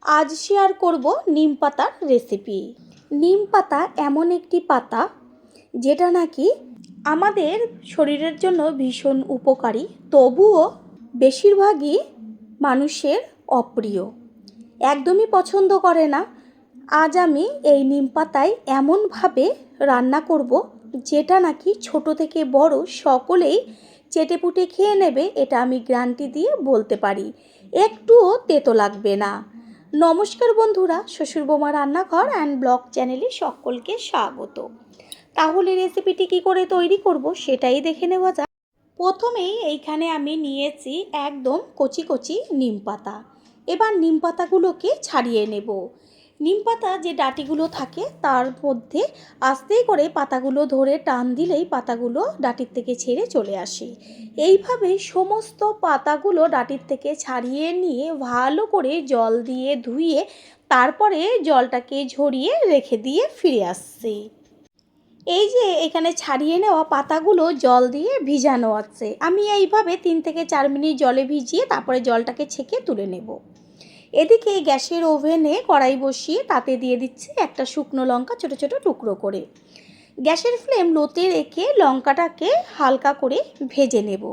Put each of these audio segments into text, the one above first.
আজ শেয়ার করব নিম পাতার রেসিপি। নিম পাতা এমন একটি পাতা যেটা নাকি আমাদের শরীরের জন্য ভীষণ উপকারী, তবুও বেশিরভাগই মানুষের অপ্রিয়, একদমই পছন্দ করে না। আজ আমি এই নিম পাতায় এমনভাবে রান্না করব যেটা নাকি ছোট থেকে বড় সকলেই চেটেপুটে খেয়ে নেবে, এটা আমি গ্যারান্টি দিয়ে বলতে পারি। একটুও তেতো লাগবে না। নমস্কার বন্ধুরা, শ্বশুর বৌমা রান্নাঘর অ্যান্ড ব্লগ চ্যানেলে সকলকে স্বাগত। তাহলে রেসিপিটি কী করে তৈরি করব সেটাই দেখে নেওয়া যাক। প্রথমেই এইখানে আমি নিয়েছি একদম কচি কচি নিম পাতা। এবার নিম পাতাগুলোকে ছাড়িয়ে নেব। নিম পাতা যে ডাঁটিগুলো থাকে তার মধ্যে আস্তে করে পাতাগুলো ধরে টান দিলেই পাতাগুলো ডাঁটির থেকে ছেড়ে চলে আসে। এইভাবে সমস্ত পাতাগুলো ডাঁটির থেকে ছাড়িয়ে নিয়ে ভালো করে জল দিয়ে ধুয়ে তারপরে জলটাকে ঝরিয়ে রেখে দিয়ে ফিরে আসছি। এই যে এখানে ছাড়িয়ে নেওয়া পাতাগুলো জল দিয়ে ভিজানো আছে, আমি এইভাবে 3 থেকে 4 মিনিট জলে ভিজিয়ে তারপরে জলটাকে ছেঁকে তুলে নেব। এদিকে গ্যাসের ওভেনে কড়াই বসিয়ে তাতে দিয়ে দিচ্ছি একটা শুকনো লঙ্কা ছোট ছোট টুকরো করে। গ্যাসের ফ্লেম লোতে রেখে লঙ্কাটাকে হালকা করে ভেজে নেব।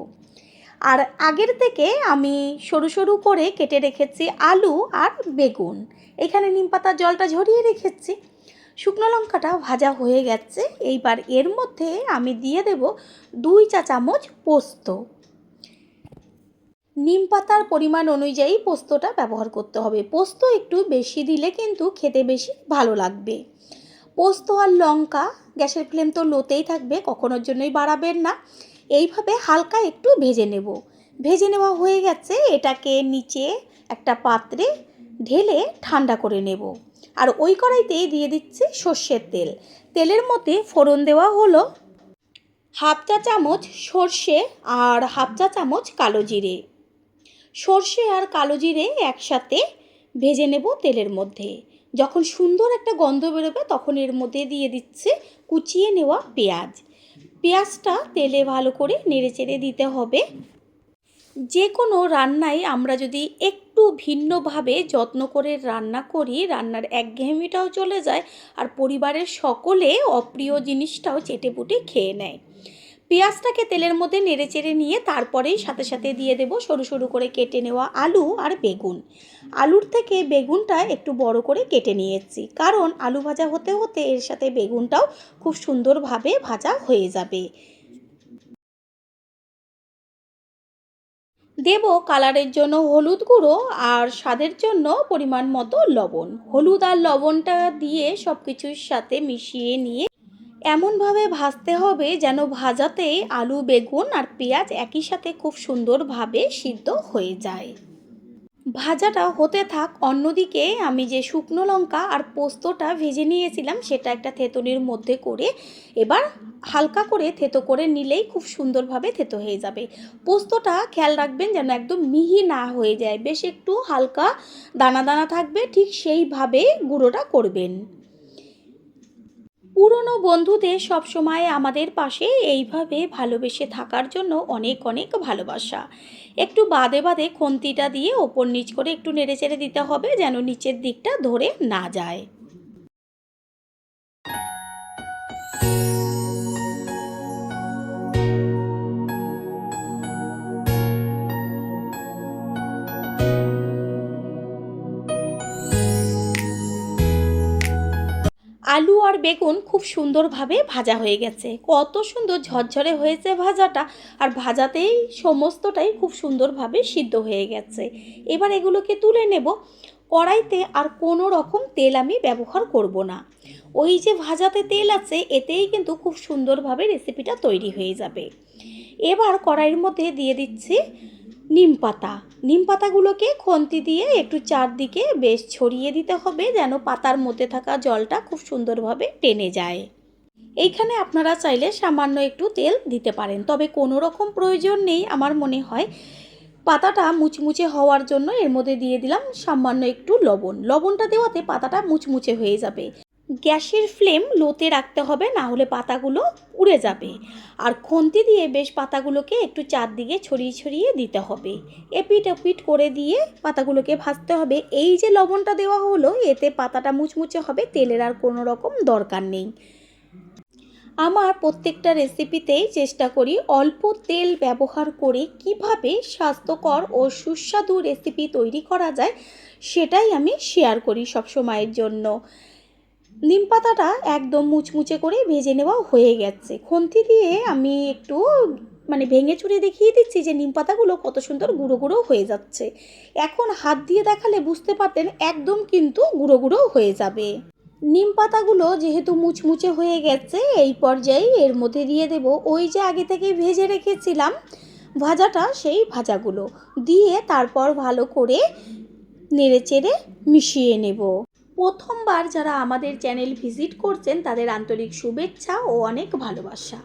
আর আগের থেকে আমি সরু সরু করে কেটে রেখেছি আলু আর বেগুন, এখানে নিম পাতার জলটা ঝরিয়ে রেখেছি। শুকনো লঙ্কাটা ভাজা হয়ে গেছে, এইবার এর মধ্যে আমি দিয়ে দেব 2 চা চামচ পোস্ত। নিম পাতার পরিমাণ অনুযায়ী পোস্তটা ব্যবহার করতে হবে, পোস্ত একটু বেশি দিলে কিন্তু খেতে বেশি ভালো লাগবে। পোস্ত আর লঙ্কা গ্যাসের ফ্লেম তো লোতেই থাকবে, কখনোর জন্যই বাড়াবেন না। এইভাবে হালকা একটু ভেজে নেব। ভেজে নেওয়া হয়ে গেছে, এটাকে নিচে একটা পাত্রে ঢেলে ঠান্ডা করে নেব। আর ওই কড়াইতেই দিয়ে দিচ্ছি সর্ষের তেল। তেলের মধ্যে ফোড়ন দেওয়া হলো হাফ চা চামচ সর্ষে আর হাফ চা চামচ কালো জিরে। সর্ষে আর কালো জিরে একসাথে ভেজে নেব তেলের মধ্যে। যখন সুন্দর একটা গন্ধ বেরোবে তখন এর মধ্যে দিয়ে দিচ্ছে কুচিয়ে নেওয়া পেঁয়াজ। পেঁয়াজটা তেলে ভালো করে নেড়েচেড়ে দিতে হবে। যে কোনো রান্নায় আমরা যদি একটু ভিন্নভাবে যত্ন করে রান্না করি, রান্নার একঘেয়েমিটাও চলে যায় আর পরিবারের সকলে অপ্রিয় জিনিসটাও চেটেপুটে খেয়ে নেয়। পেঁয়াজটাকে তেলের মধ্যে নেড়েচেড়ে নিয়ে তারপরেই সাথে সাথে দিয়ে দেব সরু সরু করে কেটে নেওয়া আলু আর বেগুন। আলুর থেকে বেগুনটা একটু বড় করে কেটে নিয়েছি, কারণ আলু ভাজা হতে হতে এর সাথে বেগুনটাও খুব সুন্দরভাবে ভাজা হয়ে যাবে। দেব কালারের জন্য হলুদ গুঁড়ো আর স্বাদের জন্য পরিমাণ মতো লবণ। হলুদ আর লবণটা দিয়ে সব কিছুর সাথে মিশিয়ে নিয়ে এমনভাবে ভাজতে হবে যেন ভাজাতেই আলু বেগুন আর পেঁয়াজ একই সাথে খুব সুন্দরভাবে সিদ্ধ হয়ে যায়। ভাজাটা হতে থাক, অন্যদিকে আমি যে শুকনো লঙ্কা আর পোস্তটা ভেজে নিয়েছিলাম সেটা একটা থেতনির মধ্যে করে এবার হালকা করে থেতো করে নিলেই খুব সুন্দরভাবে থেতো হয়ে যাবে। পোস্তটা খেয়াল রাখবেন যেন একদম মিহি না হয়ে যায়, বেশ একটু হালকা দানা দানা থাকবে, ঠিক সেইভাবে গুঁড়োটা করবেন। পুরনো বন্ধুদের সবসময় আমাদের পাশে এইভাবে ভালোবেসে থাকার জন্য অনেক অনেক ভালোবাসা। একটু বাদে বাদে খুন্তিটা দিয়ে ওপর নিচ করে একটু নেড়েচেড়ে দিতে হবে যেন নিচের দিকটা ধরে না যায়। আলু আর বেগুন খুব সুন্দরভাবে ভাজা হয়ে গেছে, কত সুন্দর ঝরঝরে হয়েছে ভাজাটা, আর ভাজাতেই সমস্তটাই খুব সুন্দরভাবে সিদ্ধ হয়ে গেছে। এবার এগুলোকে তুলে নেব। কড়াইতে আর কোনো রকম তেল আমি ব্যবহার করব না, ওই যে ভাজাতে তেল আছে এতেই কিন্তু খুব সুন্দরভাবে রেসিপিটা তৈরি হয়ে যাবে। এবার কড়াইয়ের মধ্যে দিয়ে দিচ্ছি নিম পাতা। নিম পাতাগুলোকে খন্তি দিয়ে একটু চারদিকে বেশ ছড়িয়ে দিতে হবে যেন পাতার মধ্যে থাকা জলটা খুব সুন্দরভাবে টেনে যায়। এইখানে আপনারা চাইলে সামান্য একটু তেল দিতে পারেন, তবে কোনো রকম প্রয়োজন নেই আমার মনে হয়। পাতাটা মুচমুচে হওয়ার জন্য এর মধ্যে দিয়ে দিলাম সামান্য একটু লবণ। লবণটা দেওয়াতে পাতাটা মুচমুচে হয়ে যাবে। গ্যাসের ফ্লেম লোতে রাখতে হবে, না হলে পাতাগুলো উড়ে যাবে। আর খুন্তি দিয়ে বেশ পাতাগুলোকে একটু চারদিকে ছড়িয়ে ছড়িয়ে দিতে হবে। এপিট ওপিট করে দিয়ে পাতাগুলোকে ভাজতে হবে। এই যে লবণটা দেওয়া হলো, এতে পাতাটা মুচমুচে হবে, তেলের আর কোনো রকম দরকার নেই। আমার প্রত্যেকটা রেসিপিতেই চেষ্টা করি অল্প তেল ব্যবহার করে কিভাবে স্বাস্থ্যকর ও সুস্বাদু রেসিপি তৈরি করা যায়, সেটাই আমি শেয়ার করি সবসময়ের জন্য। নিম পাতাটা একদম মুচমুচে করে ভেজে নেওয়া হয়ে গেছে। খুন্তি দিয়ে আমি একটু ভেঙে চুরে দেখিয়ে দিচ্ছি যে নিম পাতাগুলো কত সুন্দর গুঁড়ো গুঁড়ো হয়ে যাচ্ছে। এখন হাত দিয়ে দেখালে বুঝতে পারতেন একদম কিন্তু গুঁড়ো গুঁড়ো হয়ে যাবে। নিম পাতাগুলো যেহেতু মুচমুচে হয়ে গেছে, এই পর্যায়ে এর মধ্যে দিয়ে দেব ওই যে আগে থেকে ভেজে রেখেছিলাম ভাজাটা, সেই ভাজাগুলো দিয়ে তারপর ভালো করে নেড়েচেড়ে মিশিয়ে নেব। প্রথমবার যারা আমাদের চ্যানেল ভিজিট করছেন তাদের আন্তরিক শুভেচ্ছা ও অনেক ভালোবাসা।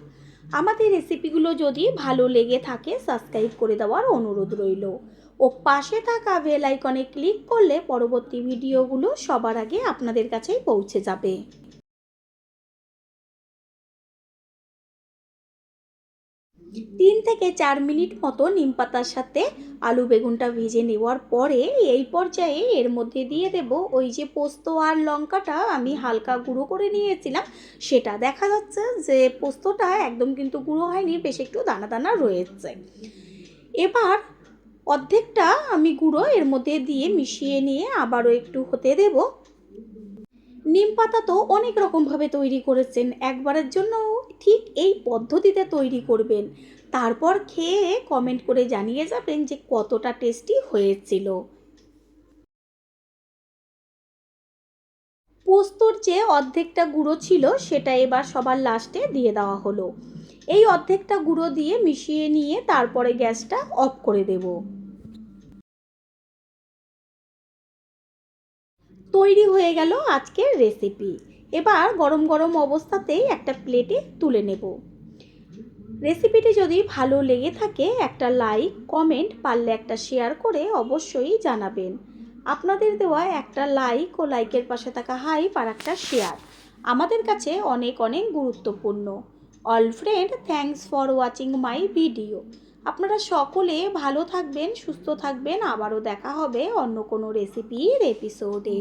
আমাদের রেসিপিগুলো যদি ভালো লেগে থাকে সাবস্ক্রাইব করে দেওয়ার অনুরোধ রইল ও পাশে থাকা বেল আইকনে ক্লিক করলে পরবর্তী ভিডিওগুলো সবার আগে আপনাদের কাছেই পৌঁছে যাবে। 3 থেকে 4 মিনিট মতো নিম পাতার সাথে আলু বেগুনটা ভেজে নেওয়ার পরে এই পর্যায়ে এর মধ্যে দিয়ে দেব ওই যে পোস্ত আর লঙ্কাটা আমি হালকা গুঁড়ো করে নিয়েছিলাম, সেটা দেখা যাচ্ছে যে পোস্তটা একদম কিন্তু গুঁড়ো হয়নি, বেশ একটু দানা দানা রয়েছে। এবার অর্ধেকটা আমি গুঁড়ো এর মধ্যে দিয়ে মিশিয়ে নিয়ে আবারও একটু হতে দেব। নিম পাতা তো অনেক রকমভাবে তৈরি করেছেন, একবারের জন্য ঠিক এই পদ্ধতিতে তৈরি করবেন, তারপর খেয়ে কমেন্ট করে জানিয়ে যাবেন যে কতটা টেস্টি হয়েছিল। পোস্তর যে অর্ধেকটা গুঁড়ো ছিল সেটা এবার সবার লাস্টে দিয়ে দেওয়া হলো। এই অর্ধেকটা গুঁড়ো দিয়ে মিশিয়ে নিয়ে তারপরে গ্যাসটা অফ করে দেব। তৈরি হয়ে গেল আজকের রেসিপি। এবার গরম গরম অবস্থাতেই একটা প্লেটে তুলে নেব। রেসিপিটি যদি ভালো লেগে থাকে একটা লাইক, কমেন্ট, পারলে একটা শেয়ার করে অবশ্যই জানাবেন। আপনাদের দেওয়া একটা লাইক ও লাইকের পাশে থাকা হাইপ আর একটা শেয়ার আমাদের কাছে অনেক অনেক গুরুত্বপূর্ণ। All friend, thanks for watching my video. আপনারা সকলে ভালো থাকবেন, সুস্থ থাকবেন। আবারও দেখা হবে অন্য কোনো রেসিপির এপিসোডে।